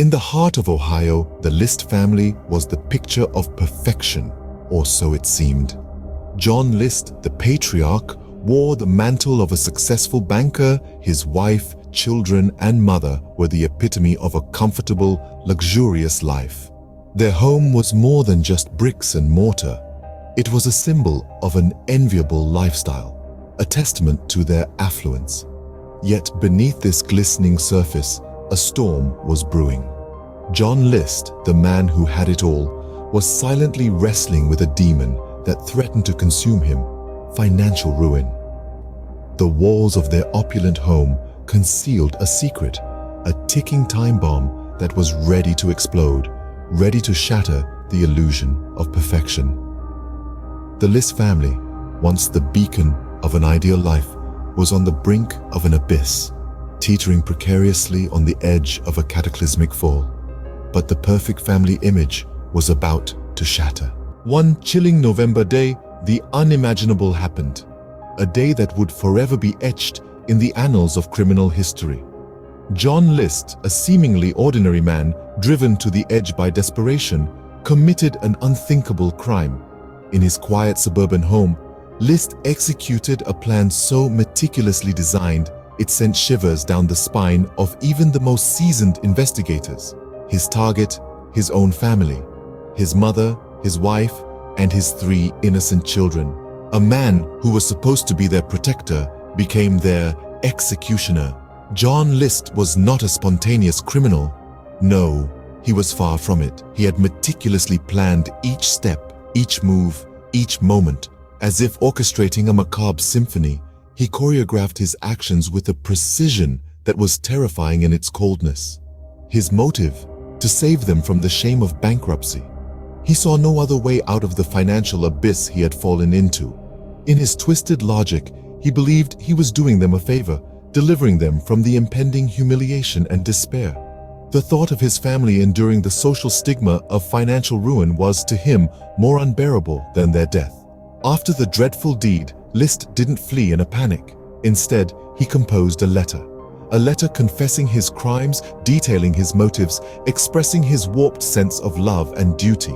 In the heart of Ohio, the List family was the picture of perfection, or so it seemed. John List, the patriarch, wore the mantle of a successful banker. His wife, children, and mother were the epitome of a comfortable, luxurious life. Their home was more than just bricks and mortar. It was a symbol of an enviable lifestyle, a testament to their affluence. Yet beneath this glistening surface, a storm was brewing. John List, the man who had it all, was silently wrestling with a demon that threatened to consume him: financial ruin. The walls of their opulent home concealed a secret, a ticking time bomb that was ready to explode, ready to shatter the illusion of perfection. The List family, once the beacon of an ideal life, was on the brink of an abyss, teetering precariously on the edge of a cataclysmic fall. But the perfect family image was about to shatter. One chilling November day, the unimaginable happened. A day that would forever be etched in the annals of criminal history. John List, a seemingly ordinary man driven to the edge by desperation, committed an unthinkable crime. In his quiet suburban home, List executed a plan so meticulously designed it sent shivers down the spine of even the most seasoned investigators. His target, his own family, his mother, his wife, and his 3 innocent children. A man who was supposed to be their protector became their executioner. John List was not a spontaneous criminal. No, he was far from it. He had meticulously planned each step, each move, each moment. As if orchestrating a macabre symphony, he choreographed his actions with a precision that was terrifying in its coldness. His motive: to save them from the shame of bankruptcy. He saw no other way out of the financial abyss he had fallen into. In his twisted logic, he believed he was doing them a favor, delivering them from the impending humiliation and despair. The thought of his family enduring the social stigma of financial ruin was, to him, more unbearable than their death. After the dreadful deed, List didn't flee in a panic. Instead, he composed a letter confessing his crimes, detailing his motives, expressing his warped sense of love and duty.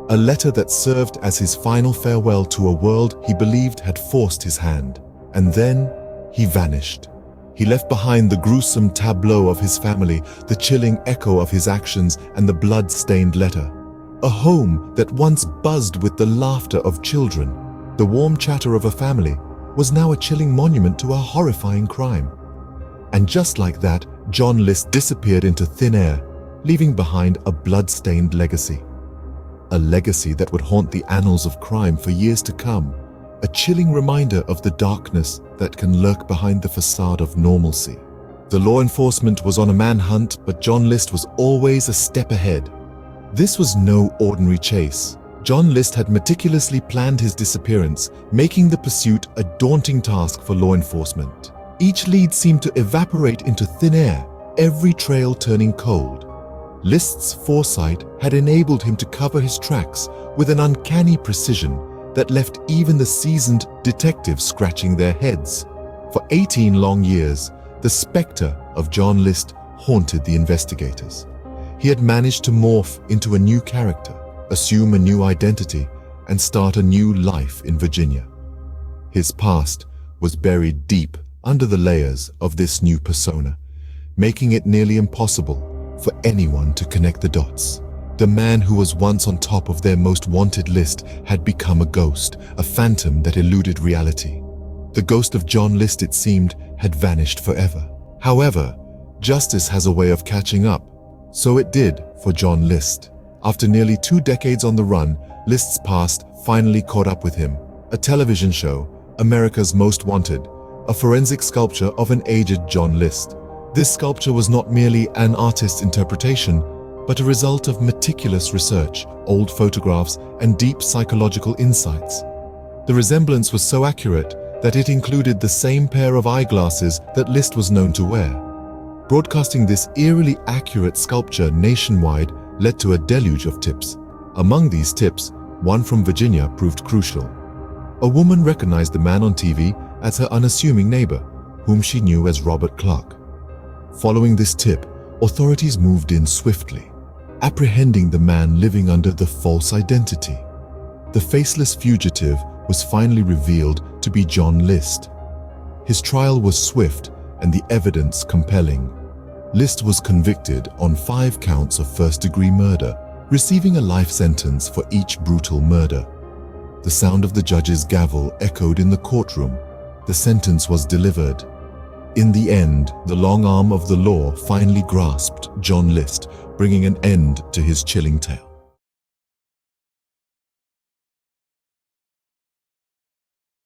A letter that served as his final farewell to a world he believed had forced his hand. And then, he vanished. He left behind the gruesome tableau of his family, the chilling echo of his actions, and the blood-stained letter. A home that once buzzed with the laughter of children, the warm chatter of a family, was now a chilling monument to a horrifying crime. And just like that, John List disappeared into thin air, leaving behind a blood-stained legacy. A legacy that would haunt the annals of crime for years to come. A chilling reminder of the darkness that can lurk behind the facade of normalcy. The law enforcement was on a manhunt, but John List was always a step ahead. This was no ordinary chase. John List had meticulously planned his disappearance, making the pursuit a daunting task for law enforcement. Each lead seemed to evaporate into thin air, every trail turning cold. List's foresight had enabled him to cover his tracks with an uncanny precision that left even the seasoned detectives scratching their heads. For 18 long years, the specter of John List haunted the investigators. He had managed to morph into a new character, assume a new identity, and start a new life in Virginia. His past was buried deep under the layers of this new persona, making it nearly impossible for anyone to connect the dots. The man who was once on top of their most wanted list had become a ghost, a phantom that eluded reality. The ghost of John List, it seemed, had vanished forever. However, justice has a way of catching up. So it did for John List. After nearly 2 decades on the run, List's past finally caught up with him. A television show, America's Most Wanted, a forensic sculpture of an aged John List. This sculpture was not merely an artist's interpretation, but a result of meticulous research, old photographs, and deep psychological insights. The resemblance was so accurate that it included the same pair of eyeglasses that List was known to wear. Broadcasting this eerily accurate sculpture nationwide led to a deluge of tips. Among these tips, one from Virginia proved crucial. A woman recognized the man on TV as her unassuming neighbor, whom she knew as Robert Clark. Following this tip, Authorities moved in swiftly, apprehending the man living under the false identity. The faceless fugitive was finally revealed to be John List. His trial was swift and the evidence compelling. List was convicted on 5 counts of first-degree murder, receiving a life sentence for each brutal murder. The sound of the judge's gavel echoed in the courtroom. The sentence was delivered. In the end, the long arm of the law finally grasped John List, bringing an end to his chilling tale.